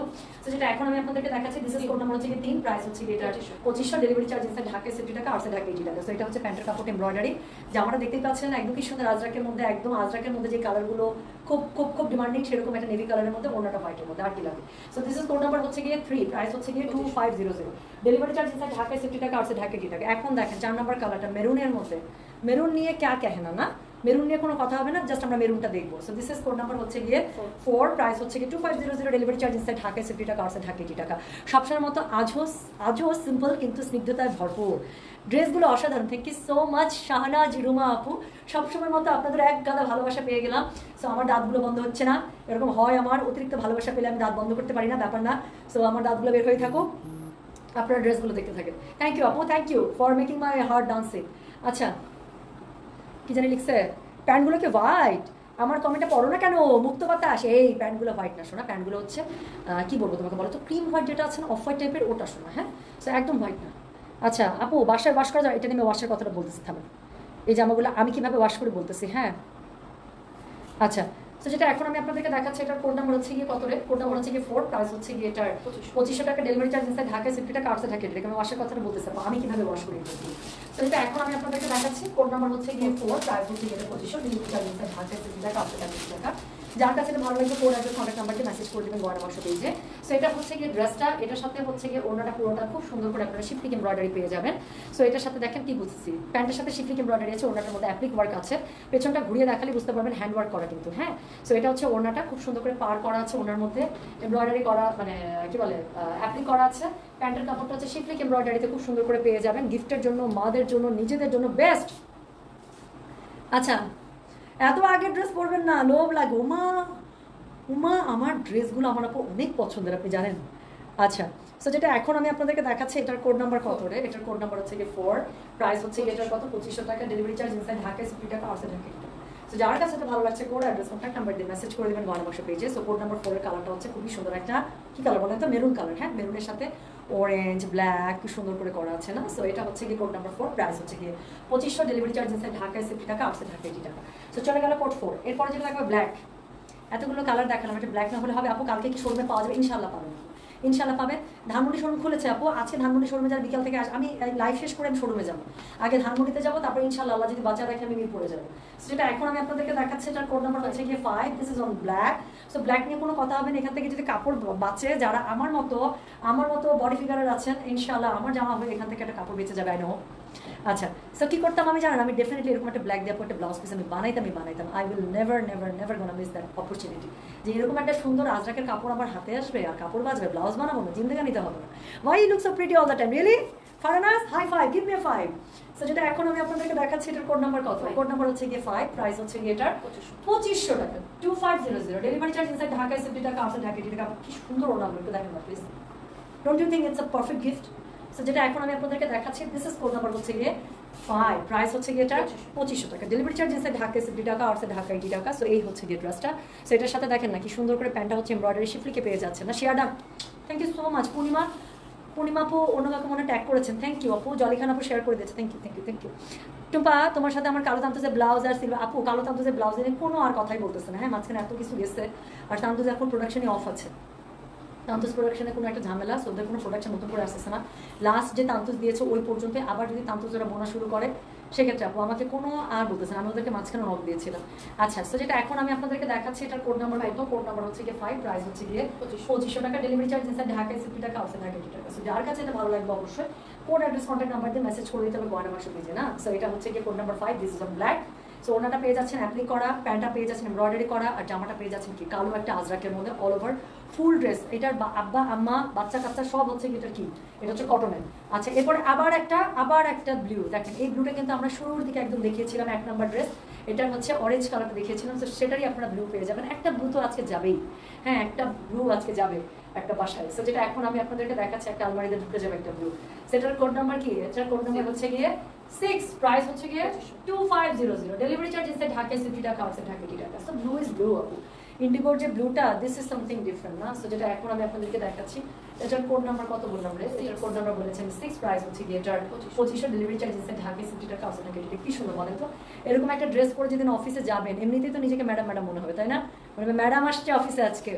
S1: যেটা এখন আমি আপনাদেরকে দেখাচ্ছি, দিস ইজ কোড নাম্বার হচ্ছে 3, প্রাইস হচ্ছে এটা 2500। ডেলিভারি চার্জ ইনসাইড ঢাকা 60 টাকা, আউটসাইড ঢাকা 80 টাকা। সো এটা হচ্ছে প্যান্টের কাপড় এমব্রয়ডারি, জামাটা দেখতেই পাচ্ছেন একদম কি সুন্দর আজরাকের মধ্যে, একদম আজরাকের মধ্যে যে কালারগুলো খুব খুব খুব ডিমান্ডিং, সেরকম একটা নেভি কালারের মধ্যে, ওনাটা হোয়াইটের মধ্যে, আর কি লাগে। So this is code number হচ্ছে 3, প্রাইস হচ্ছে 2500। ডেলিভারি চার্জ ইনসাইড ঢাকা 60 টাকা, আউটসাইড ঢাকা 80 টাকা। এখন দেখেন 4 নাম্বার কালারটা মেরুনের মধ্যে, মেরুন নিয়ে ক্যা কেহেনা না, মেরুন নিয়ে কোনো কথা হবে না, জাস্ট আমরা মেরুনটা দেখবো। So this is code number হচ্ছে গিয়ে 4, প্রাইস হচ্ছে গিয়ে 2500। ডেলিভারি চার্জ ইনসাইড ঢাকা 60 টাকা, আউটসাইড ঢাকা 80 টাকা। সবসময়ের মতো আজও সিম্পল কিন্তু স্নিগ্ধতায় ভরপুর, ড্রেসগুলো অসাধারণ। Thank you so much Shahana Jiruma আপু, সবসময়ের মতো আপনাদের এক গাদা ভালোবাসা পেয়ে গেলাম। সো আমার দাঁতগুলো বন্ধ হচ্ছে না, এরকম হয় আমার, অতিরিক্ত ভালোবাসা পেলে আমি দাঁত বন্ধ করতে পারি না, ব্যাপার না। সো আমার দাঁতগুলো বের হয়ে থাকুক, আপনার ড্রেসগুলো দেখতে থাকেন। থ্যাংক ইউ আপু, thank you for making my heart dancing. আচ্ছা, কি জানি লিখছে, প্যান্টগুলোকে হোয়াইট, আমার কমেন্টটা পড়ো না কেন, মুক্ত বাতাস। এই প্যান্টগুলো হোয়াইট না শোনা, প্যান্টগুলো হচ্ছে কি বলবো তোমাকে, বলো তো ক্রিম হোয়াইট যেটা আছে না, অফ হোয়াইট টাইপের, ওটা শোনা। হ্যাঁ, সো একদম হোয়াইট না। আচ্ছা আপু, বাসায় ওয়াশ করা যায়? এটা নিয়ে ওয়াশের কথাটা বলতেছি, থামেন। এই জামাগুলো আমি কীভাবে ওয়াশ করে বলতেছি। হ্যাঁ, আচ্ছা। তো যেটা এখন আমি আপনাদেরকে দেখাচ্ছি, এটার কোড নাম্বার হচ্ছে গিয়ে কত রে, কোড নাম্বার হচ্ছে গিয়ে 4, প্রাইস হচ্ছে গিয়ে এটার 2500 টাকা। ডেলিভারি চার্জ ইনসাইড ঢাকা 60 টাকা, আউটসাইড ঢাকা 80 টাকা। আমি ওয়াশের কথাটা বলতেছি, আমি কীভাবে ওয়াশ করি বলছি। তো এটা এখন আমি আপনাদেরকে দেখাচ্ছি, কোড নাম্বার হচ্ছে গিয়ে 4, প্রাইস হচ্ছে গিয়ে 2500। ডেলিভারি চার্জ ইনসাইড ঢাকা 60 টাকা, আউটসাইড ঢাকা 80 টাকা। যার কাছে এটা ভালো লাগবে কোড অ্যাড্রেস কন্ট্যাক্ট নাম্বারটি মেসেজ করে দেবেন গয়না বাক্স পেজে। সো এটা হচ্ছে গিয়ে ড্রেসটা, এটার সাথে হচ্ছে গিয়ে ওনাটা পুরোটা খুব সুন্দর করে আপনারা শিফলিক এমব্রয়ডারি পেয়ে যাবেন। সো এটার সাথে দেখেন কি বুঝছি, প্যান্টের সাথে শিফলিক এমব্রয়ডারি আছে, ওনাটার মধ্যে অ্যাপ্লিক ওয়ার্ক আছে। পেছনটা ঘুরিয়ে দেখালে বুঝতে পারবেন হ্যান্ড ওয়ার্ক করা কিন্তু। হ্যাঁ, সো এটা হচ্ছে ওড়নাটা, খুব সুন্দর করে পার করা আছে, ওনার মধ্যে এমব্রয়ডারি করা, মানে কি বলে অ্যাপ্লিক করা আছে। প্যান্টের কাপড়টা হচ্ছে শিফলিক এমব্রয়ডারিতে খুব সুন্দর করে পেয়ে যাবেন, গিফটের জন্য, মাদের জন্য, নিজেদের জন্য বেস্ট। আচ্ছা, এত আগে ড্রেস পরবেন না, লোভ লাগে। উমা উমা, আমার ড্রেসগুলো আমার আপু অনেক পছন্দের, আপনি জানেন। আচ্ছা, সো যেটা এখন আমি আপনাদেরকে দেখাচ্ছি, এটার কোড নাম্বার কত রে? এটার কোড নাম্বার হচ্ছে কি 4, প্রাইস হচ্ছে এটার কত 2500 টাকা, ডেলিভারি চার্জ ইনসাইড ঢাকা 60 টাকা, আউটসাইড ঢাকা 80 টাকা। সো যার কাছে ভালো লাগছে কোড অ্যাড্রেস কন্ট্যাক্ট নাম্বার দিয়ে মেসেজ করে দেবেন গয়না বাক্স পেজে। সো কোড নাম্বার 4 এর কালারটা হচ্ছে খুবই সুন্দর একটা, কি কালার বলেন তো? Maroon colour. হ্যাঁ, মেরুনের সাথে অরেঞ্জ ব্ল্যাক কি সুন্দর করে করা আছে না? সো এটা হচ্ছে কি কোড নাম্বার 4, প্রাইস হচ্ছে কি 2500, ডেলিভারি চার্জ ইনসাইড ঢাকা 60 টাকা, আউটসাইড ঢাকা 80 টাকা। সো চলে গেল কোড 4। এরপরে যেটা লাগবে ব্ল্যাক। এতগুলো কালার দেখালাম, এটা ব্ল্যাক না হলে হবে আপু? কালকে কি শোরুমে পাওয়া যাবে? ইনশাল্লাহ পাবেন, ইনশাল্লাহ পাবেন। ধানমন্ডি শোরুম খুলেছে আপু, আজকে ধানমন্ডি শোরুমে যারা বিকাল থেকে আমি লাইভ শেষ করে আমি শোরুমে যাবো, আগে ধানমন্ডিতে যাবো, তারপর ইনশাল্লাহ আল্লাহ যদি বাচ্চা রাখে আমি মিরপুরে যাবো। যেটা এখন আমি আপনাদেরকে দেখাচ্ছি, এটার কোড নাম্বার হচ্ছে গিয়ে 5, this is on black. So black নিয়ে কোনো কথা হবে না, এখান থেকে যদি কাপড় বাঁচে, যারা আমার মতো বডি ফিগারের আছেন, ইনশাল্লাহ আমার জামা হবে এখান থেকে একটা কাপড় বেঁচে যাবে। I know. আচ্ছা, সো কি করতাম আমি জানেন? আমি ডেফিনেটলি এরকম একটা ব্ল্যাক দিয়ে একটা ব্লাউজ পিস আমি বানাইতাম। I will never gonna miss that opportunity, যে এরকম একটা সুন্দর আজরাকের কাপড় আমার হাতে আসবে আর কাপড় বাজবে, ব্লাউজ বানাবো না, জিন্দেগা নিতে হবে না। Why you look so pretty all the time, really? ফারানাস, high five, give me a 5। So যেটা এখন আমি আপনাদেরকে দেখাচ্ছি, এটার কোড নাম্বার কত? কোড নাম্বার হচ্ছে গিয়ে 5, প্রাইস হচ্ছে গিয়ে এটার 2500 টাকা, 2500, ডেলিভারি চার্জ ইনসাইড ঢাকা 70 টাকা, আউটসাইড ঢাকা 80 টাকা। কি সুন্দর ওড়নাগুলো একটু দেখেন না please, don't you think it's a perfect gift? So যেটা এখন আমি আপনাদেরকে দেখাচ্ছি, দিস ইজ কোড নাম্বার হচ্ছে গিয়ে 5, প্রাইস হচ্ছে গিয়ে এটা 2500 টাকা, ডেলিভারি চার্জ ইনসাইড ঢাকা 70 টাকা, আউটসাইড ঢাকা 80 টাকা। সো এই হচ্ছে গিয়ে ড্রেসটা। সো এটার সাথে দেখেন না কি সুন্দর করে প্যান্টটা হচ্ছে এমব্রয়ডারি শিফলিকে পেয়ে যাচ্ছে না? শেয়ারডা, থ্যাংক ইউ সো মাচ। পূর্ণিমা আপু অন্য কাউকে মনে ট্যাগ করেছেন, থ্যাংক ইউ আপু। জলি খান আপু শেয়ার করে দিয়েছে, থ্যাংক ইউ। টুম্পা, তোমার সাথে আমার কালো তান্তোজের ব্লাউজ আর সিলভার আপু, কালো তান্তোজের ব্লাউজ নিয়ে কোনো আর কথাই বলতেছে না। হ্যাঁ, মাঝখানে এত কিছু গেছে, আর তান্তোজ এখন প্রোডাকশনই অফ আছে। তান্তোজ প্রোডাকশনে কোনো একটা ঝামেলা, সো ওদের কোনো প্রোডাকশন নতুন করে আসতেছে না। লাস্ট যে তান্তোজ দিয়েছে ওই পর্যন্ত, আবার যদি তান্তোজ ওরা বোনা শুরু করে সেক্ষেত্রে আপু আমাকে কোনো আর বলতেছে না, আমি ওদেরকে মাঝখানে নক দিয়েছিলাম। আচ্ছা, সো যেটা এখন আমি আপনাদেরকে দেখাচ্ছি, এটার কোড নাম্বার কত? কোড নাম্বার হচ্ছে গিয়ে 5, প্রাইস হচ্ছে গিয়ে 2500 টাকা, ডেলিভারি চার্জ ইনসাইড ঢাকা 70 টাকা, আউটসাইড ঢাকা 80 টাকা। সো যার কাছে এটা ভালো লাগবে অবশ্যই কোড অ্যাড্রেস কন্ট্যাক্ট নাম্বার দিয়ে মেসেজ করে দিতে হবে গয়না বাক্স পেজে না? সো এটা হচ্ছে গিয়ে code number 5, this is on black. So ওনাটা পেয়ে যাচ্ছেন অ্যাপ্লিক করা, প্যান্টটা পেয়ে যাচ্ছেন এমব্রয়ডারি করা, আর জামাটা পেয়ে যাচ্ছেন কি কালো একটা আজরাকের মধ্যে অল ওভার ফুল ড্রেস। এটার আব্বা আম্মা বাচ্চা কাচ্চা সব হচ্ছে কি, এটা কি, এটা হচ্ছে কটনের। আচ্ছা, এরপর আবার একটা ব্লু, দেখেন এই ব্লুটা কিন্তু আমরা শুরুর দিকে একদম দেখিয়েছিলাম, 1 নাম্বার ড্রেস। এটা হচ্ছে অরেঞ্জ কালারটা দেখিয়েছিলাম, তো সেটারই আপনারা ব্লু পেয়ে যাবেন। একটা ব্লু তো আজকে যাবেই, হ্যাঁ একটা ব্লু আজকে যাবে একটা বাসায়। সো যেটা এখন আমি আপনাদেরকে দেখাচ্ছি, একটা আলমারিতে ঢুকে যাবে একটা ব্লু। সেটার কোড নাম্বার কি? এটার কোড নাম্বার হচ্ছে গিয়ে 6, প্রাইস হচ্ছে গিয়ে 2500, ডেলিভারি চার্জ ইনসাইড ঢাকা 70 টাকা, আউটসাইড ঢাকা 80 টাকা। সো ব্লু ইজ ব্লু আপু, ইন্ডিগোর যে ব্লুটা, দিস ইজ সামথিং ডিফারেন্ট না? সো যেটা এখন আমি আপনাদেরকে দেখাচ্ছি, এটার কোড নাম্বার কত বললাম রে? এটার কোড নাম্বার বলেছেন 6, প্রাইস হচ্ছে গিয়ে এটার 2500, ডেলিভারি চার্জ ইনসাইড ঢাকা 70 টাকা, আউটসাইড ঢাকা 80 টাকা। কি সুন্দর বলেন তো? এরকম একটা ড্রেস পরে যেদিন অফিসে যাবেন, এমনিতেই তো নিজেকে ম্যাডাম মনে হবে, তাই না? মানে ম্যাডাম আসছে অফিসে আজকে।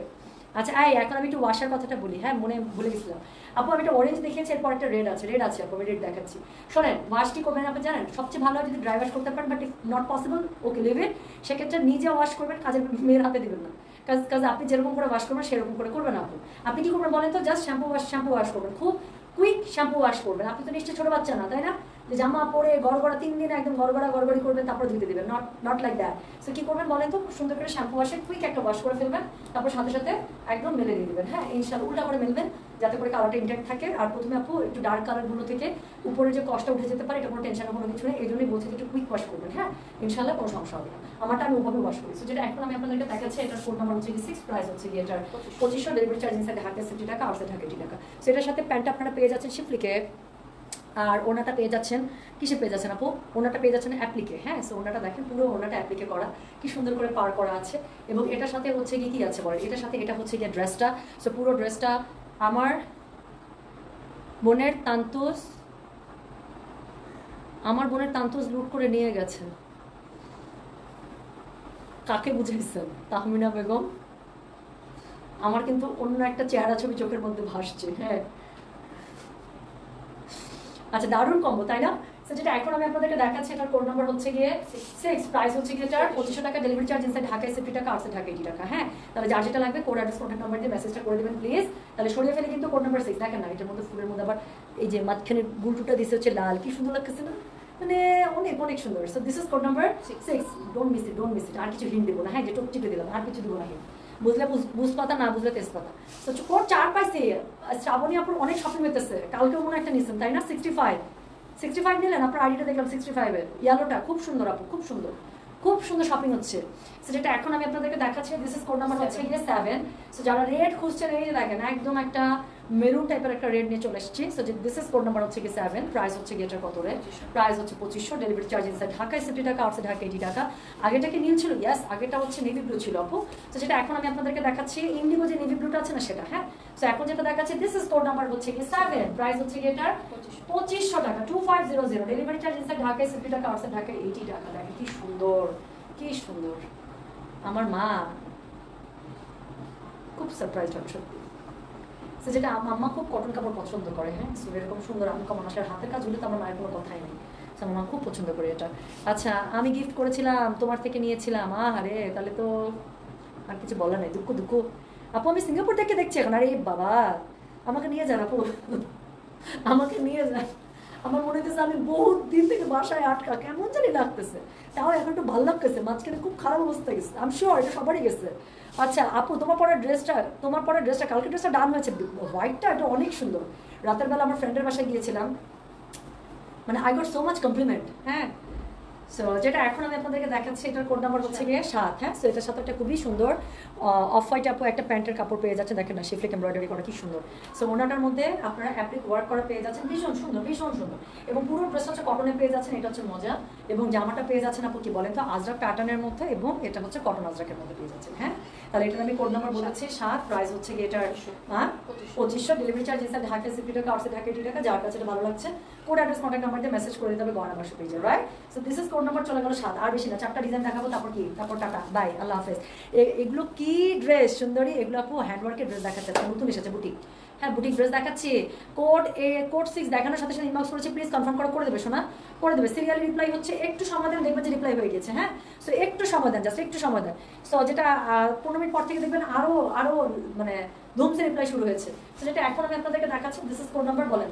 S1: আচ্ছা, এখন আমি একটু ওয়াশার কথাটা বলি, হ্যাঁ মনে ভুলে গেছিলাম আপু, আমি একটা অরেঞ্জ দেখিয়েছি, এরপর একটা রেড আছে আপু, আমি রেড দেখাচ্ছি। শোনেন, ওয়াশ কি করবেন আপনি জানেন? সবচেয়ে ভালো হয় যদি ড্রাই ওয়াশ করতে পারেন, but if not possible, okay leave it. সেক্ষেত্রে নিজে ওয়াশ করবেন, কাজের মেয়ের হাতে দিবেন না। কাজ আপনি যেরকম করে ওয়াশ করবেন সেরকম করে করবেন আপনি কি করবেন বলেন তো? জাস্ট শ্যাম্পু ওয়াশ করবেন, খুব কুইক শ্যাম্পু ওয়াশ করবেন। আপনি তো নিশ্চয়ই ছোট বাচ্চা না, তাই না? যে জামা পরে গড়গড়া 3 দিন একদম গড়গড়ি করবেন, তারপর ধুতে দেবেন, নট লাইক দ্যাট। সো কি করবেন বলেন তো? খুব সুন্দর করে শ্যাম্পু ওয়াশে কুইক একটা ওয়াশ করে ফেলবেন, তারপর সাথে সাথে একদম মেলে দিয়ে দেবেন। হ্যাঁ, ইনশাআল্লাহ উল্টা করে মেলবেন যাতে করে কালারটা ইনট্যাক্ট থাকে। আর প্রথমে আপু একটু ডার্ক কালারগুলো থেকে উপরে যে কষ্টটা উঠে যেতে পারে, এটা কোনো টেনশনের কোনো কিছু নেই। এই জন্যই বলছি একটু কুইক ওয়াশ করবেন। হ্যাঁ, ইনশাআল্লাহ কোনো সমস্যা হবে না। আমারটা আমি ওভাবে ওয়াশ করি। সো যেটা এখন আমি আপনাদেরকে দেখাচ্ছি, এটার কোড নাম্বার হচ্ছে 6, প্রাইস হচ্ছে গিয়ে এটার 2500, ডেলিভারি চার্জ ইনসাইড ঢাকা 70 টাকা, আউটসাইড ঢাকা 80 টাকা। সো এটার সাথে প্যান্টটা আপনারা পেয়ে যাচ্ছেন শিফলিকে, আর ওনাটা পেয়ে যাচ্ছেন কিসে পেয়ে যাচ্ছেন আপু? ওনাটা পেয়ে যাচ্ছেন অ্যাপ্লিকে। হ্যাঁ, সো ওনাটা দেখেন পুরো ওনাটা অ্যাপ্লিকে করা, কি সুন্দর করে পার করা আছে। এবং এটার সাথে হচ্ছে কি আছে বলেন? এটার সাথে এটা হচ্ছে গিয়ে ড্রেসটা। সো পুরো ড্রেসটা আমার বোনের তান্তোস লুট করে নিয়ে গেছে। কাকে বুঝাইছেন? তাহমিনা বেগম। আমার কিন্তু অন্য একটা চেহারা ছবি চোখের মধ্যে ভাসছে। হ্যাঁ, আচ্ছা, দারুণ কম্বো তাই না? যেটা এখন আমি আপনাদেরকে দেখাচ্ছি, এটার কোড নাম্বার হচ্ছে গিয়ে 6, প্রাইস হচ্ছে গিয়ে এটার 2500 টাকা, ডেলিভারি চার্জ ইনসাইড ঢাকা 70 টাকা, আউটসাইড ঢাকা 80 টাকা। হ্যাঁ, তাহলে যার যেটা লাগবে কোড অ্যাড্রেস কন্ট্যাক্ট নাম্বার দিয়ে মেসেজটা করে দেবেন প্লিজ। তাহলে সরিয়ে ফেলে কিন্তু কোড নাম্বার 6 দেখেন না, এটার মধ্যে ফুলের মধ্যে আবার এই যে মাঝখানে গুলটুটা দিচ্ছে হচ্ছে লাল, কি সুন্দর লাগতেছে না? মানে অনেক অনেক সুন্দর। So this is code number 6। Don't miss it. আর কিছু হিন্ট দেবো না, হ্যাঁ, যে টোপ টিপে দিলাম, আর কিছু দেবো না হিন্ট। বুঝলে বুঝপাতা, না বুঝলে তেজপাতা। তো কোড 4 পাইছে। শ্রাবণী আপুর অনেক শপিং হইতেছে, কালকেও মনে একটা নিচ্ছেন তাই না? 65 নিলেন, আপনার আইডিটা দেখলাম 65 এর ইয়েলোটা, খুব সুন্দর আপু, খুব সুন্দর, খুব সুন্দর শপিং হচ্ছে। সো যেটা এখন আমি আপনাদেরকে দেখাচ্ছি, দিস ইজ কোড নাম্বার হচ্ছে গিয়ে 7। সো যারা রেড খুঁজছেন, এই যে দেখেন একদম একটা মেরুন টাইপের একটা রেড নিয়ে চলে এসেছি। So this is code number হচ্ছে গিয়ে 7। প্রাইস হচ্ছে গিয়ে এটার কত রে? প্রাইস হচ্ছে 2500। ডেলিভারি চার্জ ইনসাইড ঢাকায় 70 টাকা, আউটসাইড ঢাকা 80 টাকা। আগেটা কি নীল ছিল? ইয়েস, আগেটা হচ্ছে নেভি ব্লু ছিল আপু। তো যেটা এখন আমি আপনাদেরকে দেখাচ্ছি, ইন্ডিগো যে নেভি ব্লুটা আছে না সেটা, হ্যাঁ। সো এখন যেটা দেখাচ্ছি, দিস ইজ কোড নাম্বার হচ্ছে গিয়ে 7। প্রাইস হচ্ছে গিয়ে এটার 2500 টাকা, 2500। ডেলিভারি চার্জ ইনসাইড ঢাকায় 70 টাকা, আউটসাইড ঢাকায় 80 টাকা। দেখেন কি সুন্দর, কি সুন্দর। আমার মা খুব সারপ্রাইজ হবে সত্যি। সো যেটা আম্মা খুব কটন কাপড় পছন্দ করে, হ্যাঁ। সো এরকম সুন্দর আনকমন আসলে হাতের কাজ হলে তো আমার মায়ের কোনো কথাই নেই। সো আমার মা খুব পছন্দ করে এটা। আচ্ছা, আমি গিফট করেছিলাম, তোমার থেকে নিয়েছিলাম, আরে তাহলে তো আর কিছু বলার নেই। দুঃখ দুঃখ আপু, আমি সিঙ্গাপুর থেকে দেখছি এখন। আরে বাবা, আমাকে নিয়ে যান আপু, আমাকে নিয়ে যান। আমার মনে হচ্ছে আমি বহুত দিন থেকে বাসায় আটকা, কেমন জানি লাগতেছে। তাও এখন একটু ভালো লাগতেছে, মাঝখানে খুব খারাপ অবস্থা গেছে, আমি শিওর এটা সবারই গেছে। আচ্ছা আপু, তোমার পরে ড্রেসটা কালকে ড্রেসটা ডান হয়েছে, হোয়াইটটা, এটা অনেক সুন্দর। রাতের বেলা আমার ফ্রেন্ডের বাসায় গিয়েছিলাম, মানে I got so much compliment, হ্যাঁ। সো যেটা এখন আমি আপনাদেরকে দেখাচ্ছি, এটার কোড নাম্বার হচ্ছে গিয়ে 7, হ্যাঁ। সো এটার সাথে একটা খুবই সুন্দর অফ হোয়াইট আপু একটা প্যান্টের কাপড় পেয়ে যাচ্ছেন, দেখেন না শিফলিক এমব্রয়ডারি করা কি সুন্দর। সো ওনাটার মধ্যে আপনারা অ্যাপ্লিক ওয়ার্ক করা পেয়ে যাচ্ছেন, ভীষণ সুন্দর, ভীষণ সুন্দর। এবং পুরো ড্রেসটা হচ্ছে কটনে পেয়ে যাচ্ছেন, এটা হচ্ছে মজা। এবং জামাটা পেয়ে যাচ্ছেন আপু কি বলেন তো, আজরাক প্যাটার্নের মধ্যে, এবং এটা হচ্ছে কটন আজরাকের মধ্যে পেয়ে যাচ্ছেন, হ্যাঁ। তাহলে এটার আমি কোড নাম্বার বলেছি 7। প্রাইস হচ্ছে গিয়ে এটার 2500। ডেলিভারি চার্জ ইনসাইড ঢাকা 70 টাকা, আউটসাইড ঢাকা 80 টাকা। যার কাছে এটা ভালো লাগছে কোড অ্যাড্রেস কন্ট্যাক্ট নাম্বার দিয়ে মেসেজ করে দিতে হবে গয়না বাসা পেজে, right. So this is code number চলে গেল 7। আর বেশি না, 4টা ডিজাইন দেখাবো, তারপর টাটা, বাই, আল্লাহ হাফেজ। এগুলো কি ড্রেস সুন্দরী, এগুলো আপু হ্যান্ডওয়ার্কের ড্রেস দেখাচ্ছে, নতুন এসেছে বুটিক, হ্যাঁ, বুটিক ড্রেস দেখাচ্ছি। কোড 6 দেখানোর সাথে সাথে ইনবক্স করেছি, প্লিজ কনফার্ম করে দেবে শোনা, করে দেবে। সিরিয়াল রিপ্লাই হচ্ছে, একটু সময় দেন, দেখবেন যে রিপ্লাই হয়ে গেছে, হ্যাঁ। সো একটু সময় দেন, জাস্ট একটু সময় দেন। সো যেটা 15 মিনিট পর থেকে দেখবেন আরো মানে ধুমসে রিপ্লাই শুরু হয়েছে। সো যেটা এখন আমি আপনাদেরকে দেখাচ্ছি, দিস ইজ কোড নাম্বার বলেন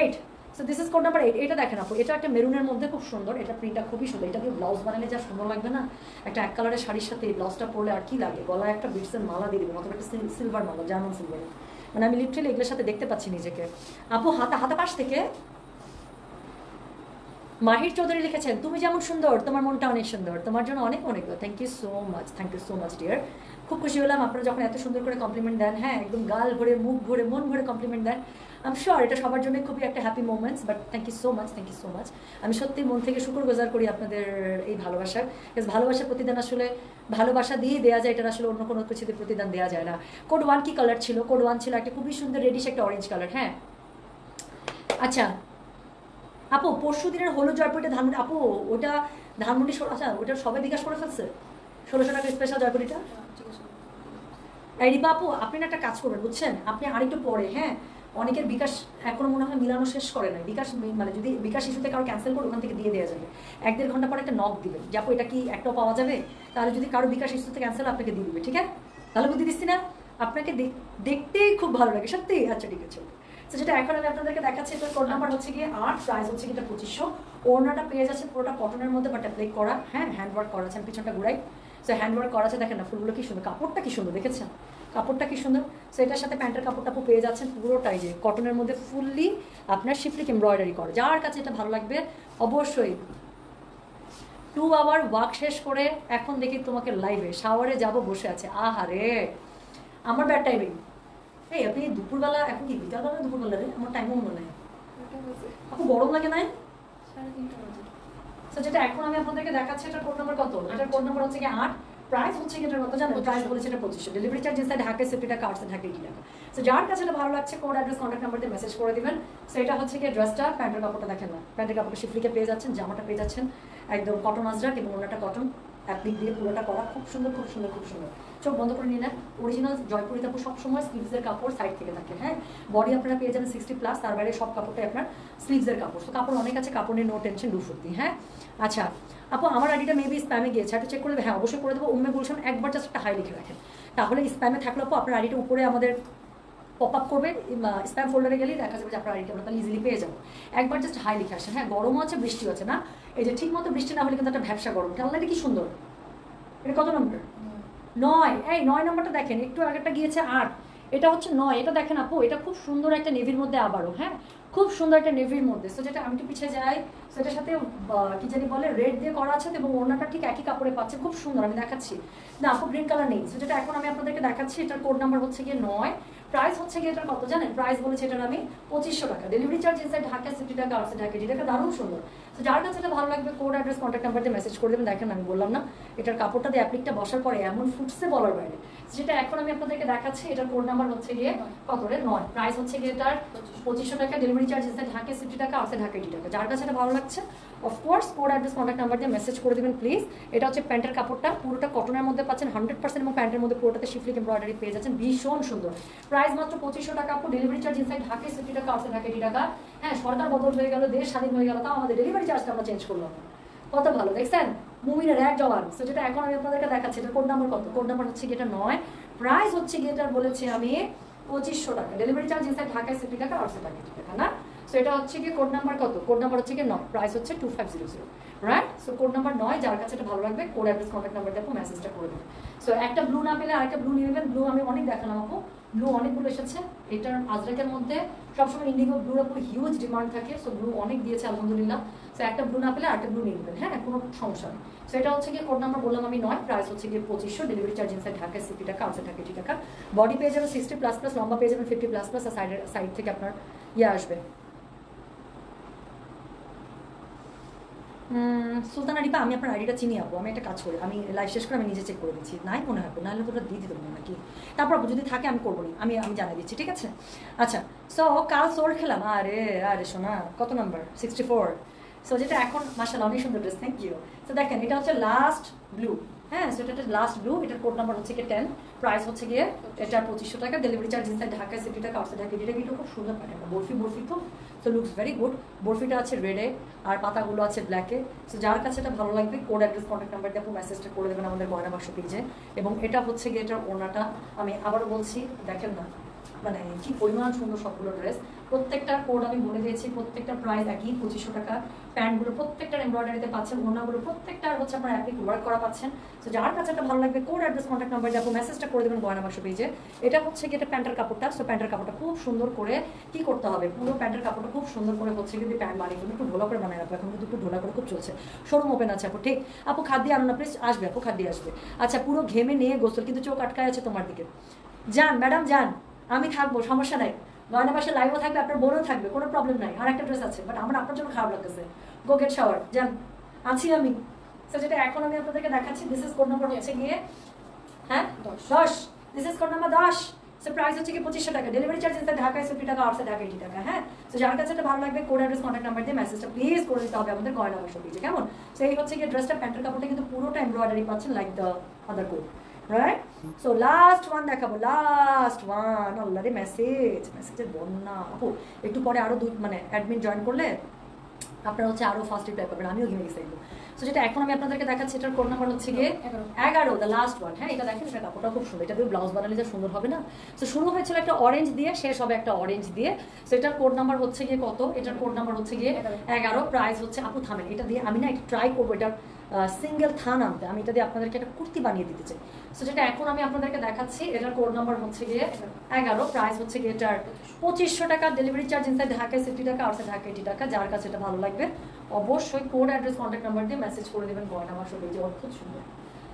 S1: 8। So this is code number 8। এটা দেখেন আপু, এটা একটা মেরুনের মধ্যে খুব সুন্দর, এটা প্রিন্টটা খুবই সুন্দর। এটা দিয়ে ব্লাউজ বানালে যা সুন্দর লাগবে না, একটা এক কালারের শাড়ির সাথে এই ব্লাউজটা পরলে আর কি লাগে। গলায় একটা বিটসের মালা দিয়ে দেবেন, অথবা একটা সিলভার মালা, জার্মান সিলভার। মানে আমি লিটারালি এগুলোর সাথে দেখতে পাচ্ছি নিজেকে। আপু হাতা পাশ থেকে মাহির চৌধুরী লিখেছেন, তুমি যেমন সুন্দর, তোমার মনটা অনেক সুন্দর, তোমার জন্য অনেক অনেক thank you so much dear. খুব খুশি হলাম আপনারা যখন এত সুন্দর করে কমপ্লিমেন্ট দেন, হ্যাঁ, একদম গাল ভরে, মুখ ভরে, মন ভরে কমপ্লিমেন্ট দেন। আই এম শিওর এটা সবার জন্য খুবই একটা happy moments, but thank you so much. আমি সত্যি মন থেকে শুকরগুজার করি আপনাদের এই ভালোবাসার। ভালোবাসার প্রতিদান আসলে ভালোবাসা দিয়ে দেওয়া যায়, এটা আসলে অন্য কোনো কিছুতে প্রতিদান দেওয়া যায় না। কোড 1 কি কালার ছিল? কোড 1 ছিল একটা খুবই সুন্দর রেডিশ একটা অরেঞ্জ কালার, হ্যাঁ। আচ্ছা আপু, পরশু দিনের হলুদ জয়পুরিটা ধানমন্ডি, আপু ওটা ধানমন্ডি, আচ্ছা ওটা সবাই বিকাশ করে ফেলছে 1600 টাকা স্পেশাল জয়পুরিটা। রিপা আপু, আপনি না একটা কাজ করবেন বুঝছেন, আপনি আরেকটু পরে, হ্যাঁ, অনেকের বিকাশ এখনো মনে হয় মিলানো শেষ করে নাই। বিকাশ মানে যদি বিকাশ ইস্যুতে কারো ক্যান্সেল করে ওখান থেকে দিয়ে দেওয়া যাবে, 1-1.5 ঘন্টা পরে একটা নক দিবেন যে আপু এটা কি একটাও পাওয়া যাবে। তাহলে যদি কারো বিকাশ ইস্যুতে ক্যান্সেল আপনাকে দিয়ে দিবে, ঠিক আছে? তাহলে বুদ্ধি দিচ্ছি না, আপনাকে দেখতেই খুব ভালো লাগে সত্যি। আচ্ছা ঠিক আছে। তো যেটা এখন আমি আপনাদেরকে দেখাচ্ছি, এটার কোড নাম্বার হচ্ছে গিয়ে 8। প্রাইস হচ্ছে গিয়ে 2500। ওড়নাটা পেয়ে যাচ্ছে পুরোটা কটনের মধ্যে, বাট অ্যাপ্লাই করা, হ্যাঁ, হ্যান্ডওয়ার্ক করা আছে, পিছনটা ঘুরাই। সো হ্যান্ডওয়ার্ক করা আছে, দেখেন না ফুলগুলো কি সুন্দর, কাপড়টা কি সুন্দর, দেখেছেন কাপড়টা কি সুন্দর। সো এটার সাথে প্যান্টের কাপড়টা পেয়ে যাচ্ছেন পুরোটাই যে কটনের মধ্যে ফুললি আপনার শিফলিক এমব্রয়ডারি করে। যার কাছে এটা ভালো লাগবে অবশ্যই 2 আওয়ার ওয়ার্ক শেষ করে এখন দেখি তোমাকে লাইভে শাওয়ারে যাব বসে আছে। আহারে আমার ব্যাড টাইমিং। এই আপনি দুপুরবেলা, এখন কি বিকালবেলা দুপুরবেলা রে? আমার টাইমও মনে নেই। আপু গরম লাগে নাই? যেটা এখন আমি আপনাদেরকে দেখাচ্ছি, এটার কোড নাম্বার কত? এটার কোড নাম্বার হচ্ছে কি 8। প্রাইস হচ্ছে কি এটার কত জানেন? প্রাইস বলেছে এটা 2500। ডেলিভারি চার্জ ইনসাইড ঢাকা 70 টাকা, আউটসাইড ঢাকা 80 টাকা। সো যার কাছে এটা ভালো লাগছে কোড অ্যাড্রেস কন্ট্যাক্ট নাম্বার দিয়ে মেসেজ করে দিবেন। সো এটা হচ্ছে কি ড্রেসটা, প্যান্টের কাপড়টা দেখেন না, প্যান্টের কাপড়টা শিফলিকে পেয়ে যাচ্ছেন, জামাটা পেয়ে যাচ্ছেন একদম কটন আজরাক, এবং ওনাটা কটন অ্যাপ্লিক দিয়ে পুরোটা করা, খুব সুন্দর খুব সুন্দর খুব সুন্দর। চোখ বন্ধ করে নিয়ে নেন। অরিজিনাল জয়পুরি কাপড় সবসময় স্লিভসের কাপড় সাইড থেকে থাকে, হ্যাঁ। বডি আপনারা পেয়ে যাবেন 60+, তার বাইরে সব কাপড়টাই আপনার স্লিভসের কাপড়। তো কাপড় অনেক আছে, কাপড় নিয়ে নো টেনশন, ডুফুর্তি, হ্যাঁ। আচ্ছা আপু, আমার আইডিটা মেবি স্প্যামে গিয়েছে, একটু চেক করে দেবে। হ্যাঁ অবশ্যই করে দেবো। উম্মে গুলশান একবার জাস্ট একটা হাই লিখে রাখেন, তাহলে স্প্যামে থাকলে আপু আপনার আইডিটা উপরে আমাদের পপ আপ করবে, স্প্যাম ফোল্ডারে গেলেই দেখা যাবে যে আপনার আইডিটা আমরা তাহলে ইজিলি পেয়ে যাবো। একবার জাস্ট হাই লিখে আসেন। হ্যাঁ, গরমও আছে, বৃষ্টিও আছে না, এই যে ঠিক মতো বৃষ্টি না হলে কিন্তু একটা ভ্যাবসা গরম। কেমন লাগে, কি সুন্দর। এটা কত নম্বর? 9। এই 9 নম্বরটা দেখেন, একটু আগেরটা গিয়েছে 8, এটা হচ্ছে 9। এটা দেখেন আপু, এটা খুব সুন্দর একটা নেভির মধ্যে আবারও, হ্যাঁ খুব সুন্দর একটা নেভির মধ্যে। সো যেটা আমি একটু পিছিয়ে যাই, সেটার সাথে কি জানি বলে রেড দিয়ে করা আছে এবং ওড়নাটা ঠিক একই কাপড়ে পাচ্ছে, খুব সুন্দর। আমি দেখাচ্ছি না আপু, গ্রিন কালার নেই। সো যেটা এখন আমি আপনাদেরকে দেখাচ্ছি, এটার কোড নাম্বার হচ্ছে গিয়ে 9, প্রাইস হচ্ছে গিয়ে এটার কত জানেন? প্রাইস বলেছে এটার আমি 2500 টাকা, ডেলিভারি চার্জ ইনসাইড ঢাকা 60 টাকা, আউটসাইড ঢাকা 80 টাকা। দারুণ সুন্দর। তো যার কাছে এটা ভালো লাগবে কোড অ্যাড্রেস কন্ট্যাক্ট নাম্বার দিয়ে মেসেজ করে দেবেন। দেখেন আমি বললাম না, এটার কাপড়টা দিয়ে অ্যাপ্লিকটা বসার পরে এমন ফুটছে বলার বাইরে। যেটা এখন আমি আপনাদেরকে দেখাচ্ছি, এটার কোড নাম্বার হচ্ছে গিয়ে কত রে? 9, প্রাইস হচ্ছে গিয়ে এটার 2500 টাকা, ডেলিভারি চার্জ ইনসাইড ঢাকা 60 টাকা, আউটসাইড ঢাকা 80 টাকা। যার কাছে এটা ভালো লাগছে of course code address contact number দিয়ে মেসেজ করে দেবেন প্লিজ। এটা হচ্ছে প্যান্টের কাপড়টা, পুরোটা কটনের মধ্যে পাচ্ছেন 100% এবং প্যান্টের মধ্যে পুরোটাতে শিফলিক এমব্রয়ডারি পেয়ে যাচ্ছেন, ভীষণ সুন্দর। প্রাইস মাত্র 2500 টাকা আপু, ডেলিভারি চার্জ ইনসাইড ঢাকা 60 টাকা, আউটসাইড ঢাকা 80 টাকা। হ্যাঁ, সরকার বদল হয়ে গেল, দেশ স্বাধীন হয়ে গেল, তাও আমাদের ডেলিভারি চার্জটা আমরা চেঞ্জ করলাম না। কত ভালো দেখছেন, মুমিনের এক জওয়ান। সো যেটা এখন আমি আপনাদেরকে দেখাচ্ছি, এটা কোড নাম্বার কত? কোড নাম্বার হচ্ছে গিয়ে এটা 9, প্রাইস হচ্ছে গিয়ে এটার বলেছি আমি 2500 টাকা, ডেলিভারি চার্জ ইনসাইড ঢাকায় 60 টাকা, আউটসাইড ঢাকা 80 টাকা না। সো এটা হচ্ছে গিয়ে কোড নাম্বার কত? কোড নাম্বার হচ্ছে গিয়ে 9, প্রাইস হচ্ছে 2500, রাইট? সো কোড নাম্বার 9, যার কাছে এটা ভালো লাগবে কোড অ্যাড্রেস কন্ট্যাক্ট নাম্বার দিয়ে মেসেজটা করে দেবেন। সো একটা ব্লু না পেলে আরেকটা ব্লু নিয়ে নেবেন। ব্লু আমি অনেক দেখালাম আপু, ব্লু অনেকগুলো এসেছে। এটার আজরাকের মধ্যে সবসময় ইন্ডিগো ব্লুর উপর হিউজ ডিমান্ড থাকে, সো ব্লু অনেক দিয়েছে আলহামদুলিল্লাহ। সো একটা ব্লু না পেলে আরেকটা ব্লু নিয়ে নেবেন, হ্যাঁ কোনো সমস্যা নেই। সো এটা হচ্ছে গিয়ে কোড নাম্বার বললাম আমি 9, প্রাইস হচ্ছে গিয়ে 2500, ডেলিভারি চার্জ ইনসাইড ঢাকা 60 টাকা, আউটসাইড ঢাকা 80 টাকা। বডি পেয়ে যাবেন 60++, লম্বা পেয়ে যাবেন 50++, আর সাইড থেকে আপনার আসবে। সুলতানা রিপা, আমি আপনার আইডিটা চিনি আপু, আমি একটা কাজ করি, আমি লাইভ শেষ করে আমি নিজে চেক করে দিচ্ছি। নাই মনে হয়, নাহলে তো ওটা দিয়ে দিতে পারবো নাকি। তারপর আপু যদি থাকে আমি করবো না, আমি জানাই দিচ্ছি, ঠিক আছে? আচ্ছা, সো কাল সোল্ড খেলাম। আরে আরে শোনা, কত নাম্বার? 64। সো যেটা এখন মাশাআল্লাহ অনেক সুন্দর ড্রেস, থ্যাংক ইউ। সো দেখেন এটা হচ্ছে লাস্ট ব্লু, হ্যাঁ সো এটা লাস্ট ব্লু, এটার কোড নাম্বার হচ্ছে গিয়ে 10, প্রাইস হচ্ছে গিয়ে এটা 2500 টাকা, ডেলিভারি চার্জ ইনসাইড ঢাকা 60 টাকা, আউটসাইড ঢাকা 80 টাকা। এটা খুব সুন্দর প্যাটার্ন, বরফি তো, সো লুকস ভেরি গুড। বরফিটা আছে রেডে আর পাতাগুলো আছে ব্ল্যাকে। সো যার কাছে এটা ভালো লাগবে কোড অ্যাড্রেস কন্ট্যাক্ট নাম্বার দিয়ে মেসেজটা করে দেবেন আমাদের গয়না বাক্স পেজে। এবং এটা হচ্ছে গিয়ে এটার ওড়নাটা, আমি আবারও বলছি দেখেন না মানে কি পরিমাণ সুন্দর সবগুলো ড্রেস। প্রত্যেকটার কোড আমি বলে দিয়েছি, প্রত্যেকটার প্রাইস একই 2500 টাকা। প্যান্টগুলো প্রত্যেকটার এমব্রয়ডারিতে পাচ্ছেন, ওড়নাগুলো প্রত্যেকটার হচ্ছে আপনার অ্যাপ্লিক ওয়ার্ক করা পাচ্ছেন। তো যার কাছে এটা ভালো লাগবে কোড অ্যাড্রেস কন্ট্যাক্ট নাম্বার দিয়ে মেসেজটা করে দেবেন গয়না বাক্স পেজে। এটা হচ্ছে কি এটা প্যান্টের কাপড়টা। সো প্যান্টের কাপড়টা খুব সুন্দর করে কি করতে হবে, পুরো প্যান্টের কাপড়টা খুব সুন্দর করে হচ্ছে কিন্তু প্যান্ট বানিয়ে একটু ঢোলা করে বানায় রাখবো। এখন কিন্তু একটু ঢোলা করে খুব চলছে, শোরুম ওপেন আছে আপু, ঠিক? আপু খাদ্য আনো না প্লিজ, আসবে আপু, খাদ্য আসবে। আচ্ছা, পুরো ঘেমে নিয়ে গোসল, কিন্তু চোখ আটকায় আছে তোমার দিকে। যান ম্যাডাম যান, আমি থাকবো, সমস্যা নাই। গয়না বাসায় লাইভও থাকবে, আপনার বোনও থাকবে, কোনো প্রবলেম নাই। আর একটা ড্রেস আছে, বাট আমার আপনার জন্য খারাপ লাগতেছে। গো গেট শাওয়ার, যান, আছি আমি। সো যেটা এখন আমি আপনাদেরকে দেখাচ্ছি, দিস ইজ কোড নাম্বার হচ্ছে গিয়ে হ্যাঁ 10, this is code number 10। So price হচ্ছে কি 2500 টাকা, ডেলিভারি চার্জ ইনসাইড ঢাকায় 60 টাকা, আউটসাইড ঢাকা 80 টাকা। হ্যাঁ, সো যার কাছে এটা ভালো লাগবে কোড অ্যাড্রেস কন্ট্যাক্ট নাম্বার দিয়ে মেসেজটা প্লিজ করে দিতে হবে আমাদের গয়না বাক্স পেজে, কেমন? সো এই হচ্ছে গিয়ে ড্রেসটা, প্যান্টের কাপড়টা কিন্তু পুরোটা এমব্রয়ডারি পাচ্ছেন like the other code, right? So last one দেখাবো, লাস্ট ওয়ান। আল্লাহ রে মেসেজের বন্যা আপু। একটু পরে আরো মানে অ্যাডমিন জয়েন করলে আপনারা হচ্ছে আরো ফাস্ট রিপ্লাই পাবেন, আমিও ঘেমে গেছি একদম। সো যেটা এখন আমি আপনাদেরকে দেখাচ্ছি, এটার কোড নাম্বার হচ্ছে গিয়ে 11, দ্য লাস্ট ওয়ান। হ্যাঁ, এটা দেখেন, এটা কাপড়টা খুব সুন্দর, এটা দিয়ে ব্লাউজ বানালে যা সুন্দর হবে না। সো শুরু হয়েছিল একটা অরেঞ্জ দিয়ে, শেষ হবে একটা অরেঞ্জ দিয়ে। সো এটার কোড নাম্বার হচ্ছে গিয়ে কত? এটার কোড নাম্বার হচ্ছে গিয়ে 11, প্রাইস হচ্ছে আপু থামেন, এটা দিয়ে আমি না একটু ট্রাই করবো এটার সিঙ্গেল থান আনতে। আমি এটা দিয়ে আপনাদেরকে একটা কুর্তি বানিয়ে দিতে চাই। সো যেটা এখন আমি আপনাদেরকে দেখাচ্ছি, এটার কোড নাম্বার হচ্ছে গিয়ে 11, প্রাইস হচ্ছে গিয়ে এটার 2500 টাকা, ডেলিভারি চার্জ ইনসাইড ঢাকায় 60 টাকা, আউটসাইড ঢাকা 80 টাকা। যার কাছে এটা ভালো লাগবে অবশ্যই কোড অ্যাড্রেস কন্ট্যাক্ট নাম্বার দিয়ে মেসেজ করে দেবেন গয়না বাক্স পেজে। অদ্ভুত সুন্দর।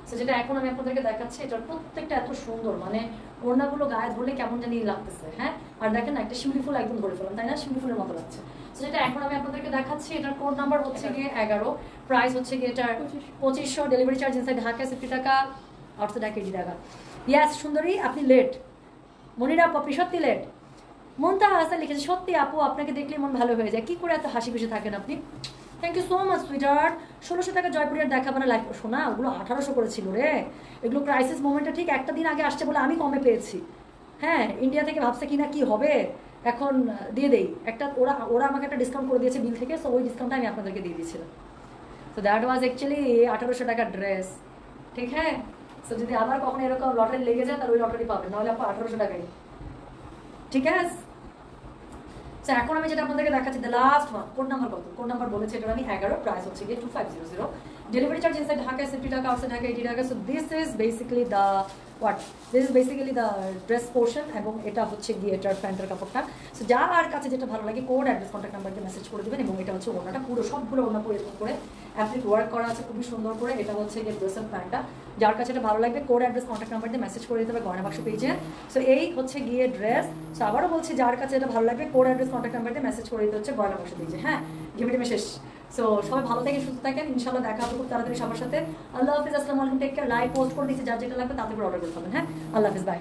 S1: সো যেটা এখন আমি আপনাদেরকে দেখাচ্ছি, এটার প্রত্যেকটা এত সুন্দর, মানে ওড়নাগুলো গায়ে ধরলে কেমন জানি লাগতেছে। হ্যাঁ, আর দেখেন না, একটা শিউলি ফুল একদম ধরে ফেলাম, তাই না? শিউলি ফুলের মতো লাগছে। সো যেটা এখন আমি আপনাদেরকে দেখাচ্ছি, এটার কোড নাম্বার হচ্ছে গিয়ে 11, প্রাইস হচ্ছে গিয়ে এটার 2500, ডেলিভারি চার্জ ইনসাইড ঢাকা 60 টাকা, আউটসাইড ঢাকা 80 টাকা। ইয়াস সুন্দরী, আপনি লেট। মনিরা আপনি সত্যি লেট। মনটা হাসা লিখেছে, সত্যি আপু আপনাকে দেখলে মন ভালো হয়ে যায়, কি করে এত হাসি খুশি থাকেন আপনি? Thank you so much sweeter. 1600 টাকা জয়পুরের দেখাবো না লাইফ, শোনা ওগুলো 1800 করেছিল রে। এগুলো ক্রাইসিস মোমেন্টে ঠিক একটা দিন আগে আসছে বলে আমি কমে পেয়েছি। হ্যাঁ, ইন্ডিয়া থেকে ভাবছে কিনা কি হবে, এখন দিয়ে দেই একটা। ওরা আমাকে একটা ডিসকাউন্ট করে দিয়েছে বিল থেকে, সো ওই ডিসকাউন্টটা আমি আপনাদেরকে দিয়ে দিয়েছিলাম। সো দ্যাট ওয়াজ অ্যাকচুয়ালি 1800 টাকার ড্রেস, ঠিক? হ্যাঁ, সো যদি আবার কখনো এরকম লটারি লেগে যায় তাহলে ওই লটারি পাবেন, নাহলে আপনার 1800 টাকাই। ঠিক আছে। এখন আমি যেটা আপনাদেরকে দেখাচ্ছি the last one. Code number কত? কোড নাম্বার বলেছে এটা আমি 11, প্রাইস হচ্ছে গিয়ে 2500। ডেলিভারি চার্জ ইনসাইড ঢাকা 50 টাকা, আউটসাইড ঢাকা 80 টাকা। So this is basically the dress portion, এবং এটা হচ্ছে গিয়ে এটার প্যান্টের কাপড়টা। সো যার কাছে যেটা ভালো লাগে কোড অ্যাড্রেস কন্ট্যাক্ট নাম্বারকে মেসেজ করে দেবেন। এবং এটা হচ্ছে ওনাটা পুরো সবগুলো ওনা পুরো এরকম করে অ্যাপ্লিক ওয়ার্ক করা আছে খুবই সুন্দর করে। এটা হচ্ছে গিয়ে ড্রেসের প্যান্টটা। যার কাছে এটা ভালো লাগবে কোড অ্যাড্রেস কন্ট্যাক্ট নাম্বার দিয়ে মেসেজ করে দিতে হবে গয়না বাক্স পেজে। সো এই হচ্ছে গিয়ে ড্রেস। সো আবারও বলছি যার কাছে এটা ভালো লাগবে কোড অ্যাড্রেস কন্ট্যাক্ট নাম্বার দিয়ে মেসেজ করে দিতে হচ্ছে গয়না বাক্স পেজে। হ্যাঁ, গিফট শেষ। সো সবাই ভালো থাকেন, সুস্থ থাকেন, ইনশাল্লাহ দেখা হবে খুব তাড়াতাড়ি সবার সাথে। আল্লাহ হাফিজ, আসসালামু আলাইকুম, টেক কেয়ার। লাইভ পোস্ট করে দিচ্ছি, যার যেটা লাগবে তাতে করে অর্ডার করতে হবে। হ্যাঁ, আল্লাহ হাফিজ, বাই।